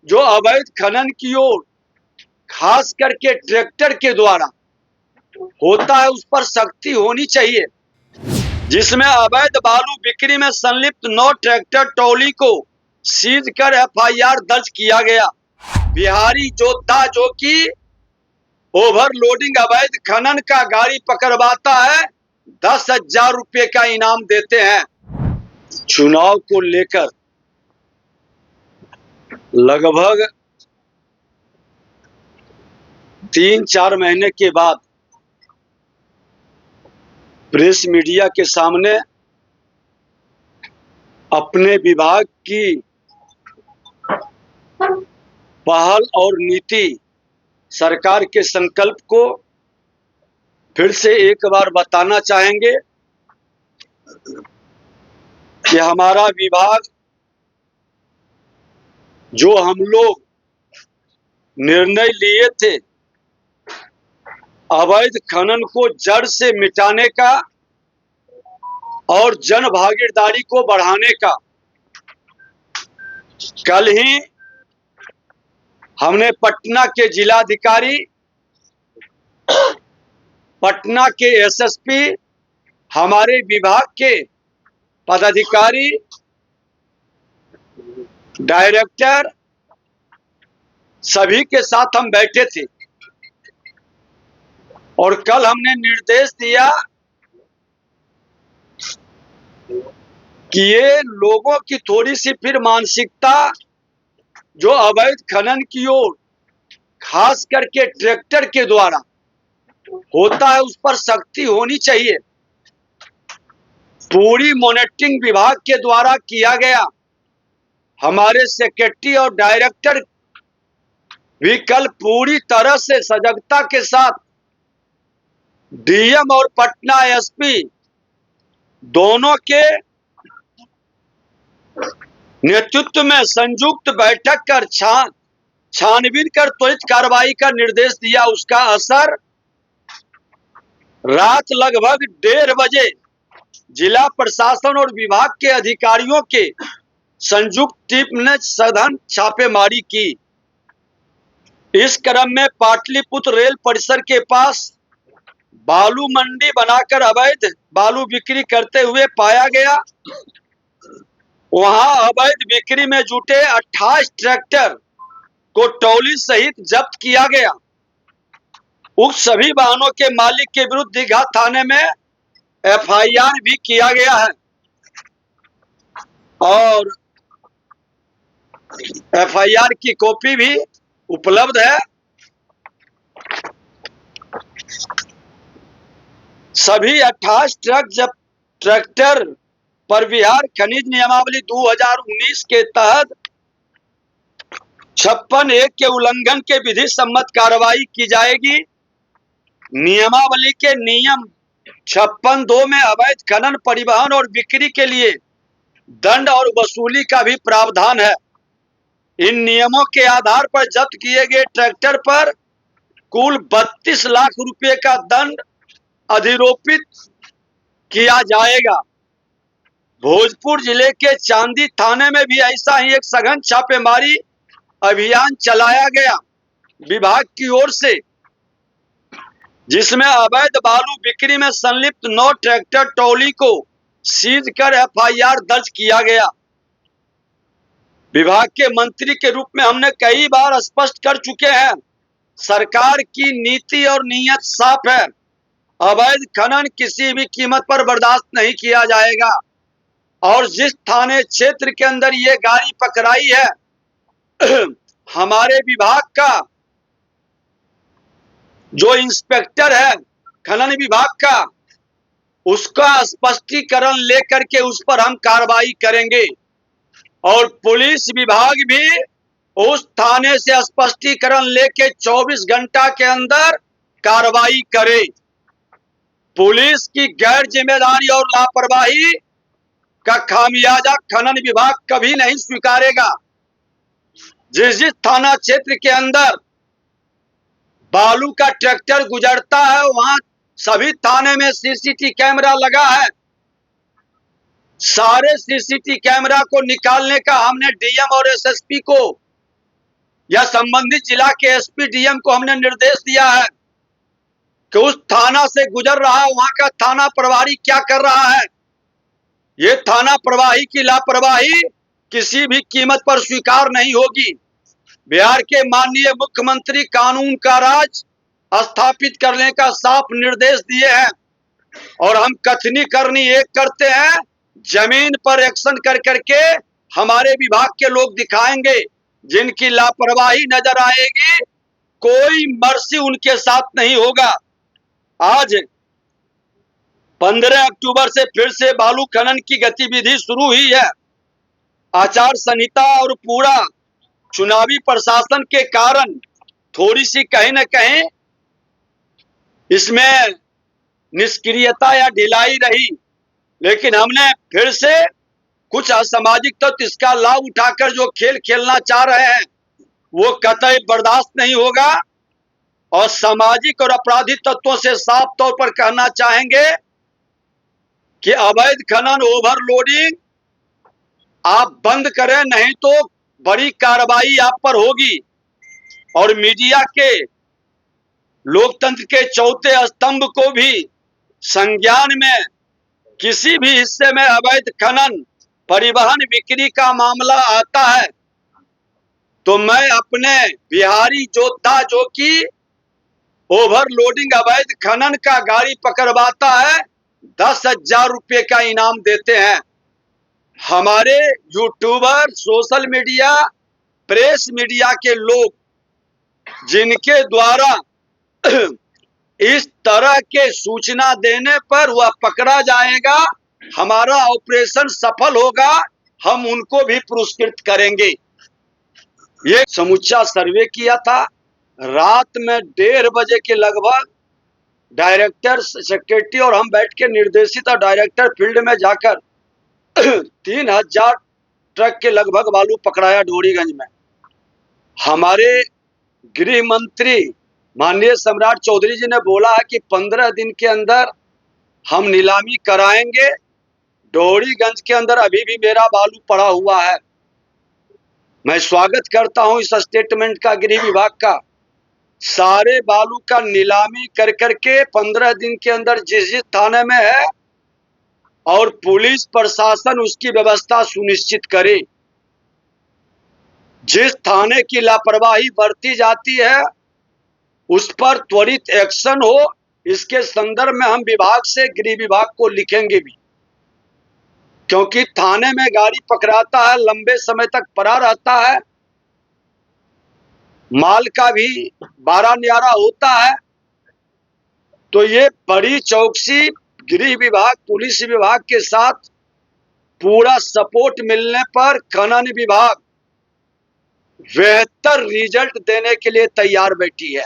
जो अवैध खनन की ओर खास करके ट्रैक्टर के द्वारा होता है उस पर सख्ती होनी चाहिए, जिसमें अवैध बालू बिक्री में संलिप्त 9 ट्रैक्टर ट्रॉली को सीज कर एफआईआर दर्ज किया गया। बिहारी जोधा जो कि ओवरलोडिंग अवैध खनन का गाड़ी पकड़वाता है, 10,000 रुपये का इनाम देते हैं। चुनाव को लेकर लगभग 3-4 महीने के बाद प्रेस मीडिया के सामने अपने विभाग की पहल और नीति, सरकार के संकल्प को फिर से एक बार बताना चाहेंगे कि हमारा विभाग जो हम लोग निर्णय लिए थे अवैध खनन को जड़ से मिटाने का और जन भागीदारी को बढ़ाने का, कल ही हमने पटना के जिलाधिकारी, पटना के एसएसपी, हमारे विभाग के पदाधिकारी, डायरेक्टर सभी के साथ हम बैठे थे और कल हमने निर्देश दिया कि ये लोगों की थोड़ी सी फिर मानसिकता जो अवैध खनन की ओर खास करके ट्रैक्टर के द्वारा होता है उस पर सख्ती होनी चाहिए। पूरी मॉनिटरिंग विभाग के द्वारा किया गया। हमारे सेक्रेटरी और डायरेक्टर भी कल पूरी तरह से सजगता के साथ डीएम और पटना एसपी दोनों के नेतृत्व में संयुक्त बैठक कर छानबीन कर त्वरित कार्रवाई का निर्देश दिया। उसका असर रात लगभग 1:30 बजे जिला प्रशासन और विभाग के अधिकारियों के संयुक्त टीम ने सघन छापेमारी की। इस क्रम में पाटलिपुत्र रेल परिसर के पास बालू मंडी बनाकर अवैध बालू बिक्री करते हुए पाया गया। वहां अवैध बिक्री में जुटे 28 ट्रैक्टर को ट्रॉली सहित जब्त किया गया। उक्त सभी वाहनों के मालिक के विरुद्ध दीघा थाने में एफआईआर भी किया गया है और एफआईआर की कॉपी भी उपलब्ध है। सभी 28 ट्रैक्टर पर बिहार खनिज नियमावली 2019 के तहत 56(1) के उल्लंघन के विधि सम्मत कार्रवाई की जाएगी। नियमावली के नियम 56(2) में अवैध खनन, परिवहन और बिक्री के लिए दंड और वसूली का भी प्रावधान है। इन नियमों के आधार पर जब्त किए गए ट्रैक्टर पर कुल 32 लाख रुपए का दंड अधिरोपित किया जाएगा। भोजपुर जिले के चांदी थाने में भी ऐसा ही एक सघन छापेमारी अभियान चलाया गया विभाग की ओर से, जिसमें अवैध बालू बिक्री में संलिप्त 9 ट्रैक्टर ट्रॉली को सीज कर एफआईआर दर्ज किया गया। विभाग के मंत्री के रूप में हमने कई बार स्पष्ट कर चुके हैं, सरकार की नीति और नीयत साफ है। अवैध खनन किसी भी कीमत पर बर्दाश्त नहीं किया जाएगा और जिस थाने क्षेत्र के अंदर ये गाड़ी पकड़ाई है हमारे विभाग का जो इंस्पेक्टर है खनन विभाग का, उसका स्पष्टीकरण लेकर के उस पर हम कार्रवाई करेंगे और पुलिस विभाग भी उस थाने से स्पष्टीकरण लेके 24 घंटा के अंदर कार्रवाई करे। पुलिस की गैर जिम्मेदारी और लापरवाही का खामियाजा खनन विभाग कभी नहीं स्वीकारेगा। जिस थाना क्षेत्र के अंदर बालू का ट्रैक्टर गुजरता है वहां सभी थाने में सीसीटीवी कैमरा लगा है। सारे सीसीटीवी कैमरा को निकालने का हमने डीएम और एसएसपी को या संबंधित जिला के एसपी डीएम को हमने निर्देश दिया है कि उस थाना से गुजर रहा वहां का थाना प्रभारी क्या कर रहा है। ये थाना प्रभारी की लापरवाही किसी भी कीमत पर स्वीकार नहीं होगी। बिहार के माननीय मुख्यमंत्री कानून का राज स्थापित करने का साफ निर्देश दिए हैं और हम कथनी करनी एक करते हैं, जमीन पर एक्शन कर करके हमारे विभाग के लोग दिखाएंगे। जिनकी लापरवाही नजर आएगी कोई मर्सी उनके साथ नहीं होगा। आज 15 अक्टूबर से फिर से बालू खनन की गतिविधि शुरू हुई है। आचार संहिता और पूरा चुनावी प्रशासन के कारण थोड़ी सी कहीं न कहीं इसमें निष्क्रियता या ढिलाई रही, लेकिन हमने फिर से कुछ असामाजिक तत्व इसका लाभ उठाकर जो खेल खेलना चाह रहे हैं वो कतई बर्दाश्त नहीं होगा। और सामाजिक और आपराधिक तत्वों से साफ तौर पर कहना चाहेंगे कि अवैध खनन ओवरलोडिंग आप बंद करें, नहीं तो बड़ी कार्रवाई आप पर होगी। और मीडिया के लोकतंत्र के चौथे स्तंभ को भी संज्ञान में किसी भी हिस्से में अवैध खनन परिवहन बिक्री का मामला आता है तो मैं अपने बिहारी योद्धा जो कि ओवरलोडिंग अवैध खनन का गाड़ी पकड़वाता है 10,000 रुपये का इनाम देते हैं। हमारे YouTuber, social media, press media के लोग जिनके द्वारा इस तरह के सूचना देने पर वह पकड़ा जाएगा, हमारा ऑपरेशन सफल होगा, हम उनको भी पुरस्कृत करेंगे। ये समूचा सर्वे किया था रात में 1:30 बजे के लगभग। डायरेक्टर, सेक्रेटरी और हम बैठ के निर्देशित और डायरेक्टर फील्ड में जाकर 3,000 ट्रक के लगभग बालू पकड़ाया डोरीगंज में। हमारे गृह मंत्री माननीय सम्राट चौधरी जी ने बोला है कि 15 दिन के अंदर हम नीलामी कराएंगे। डोरीगंज के अंदर अभी भी मेरा बालू पड़ा हुआ है। मैं स्वागत करता हूं इस स्टेटमेंट का गृह विभाग का। सारे बालू का नीलामी कर करके 15 दिन के अंदर जिस थाने में है और पुलिस प्रशासन उसकी व्यवस्था सुनिश्चित करे। जिस थाने की लापरवाही बरती जाती है उस पर त्वरित एक्शन हो, इसके संदर्भ में हम विभाग से गृह विभाग को लिखेंगे भी, क्योंकि थाने में गाड़ी पकड़ाता है, लंबे समय तक पड़ा रहता है, माल का भी 12 न्यारा होता है। तो ये बड़ी चौकसी गृह विभाग, पुलिस विभाग के साथ पूरा सपोर्ट मिलने पर खनन विभाग बेहतर रिजल्ट देने के लिए तैयार बैठी है।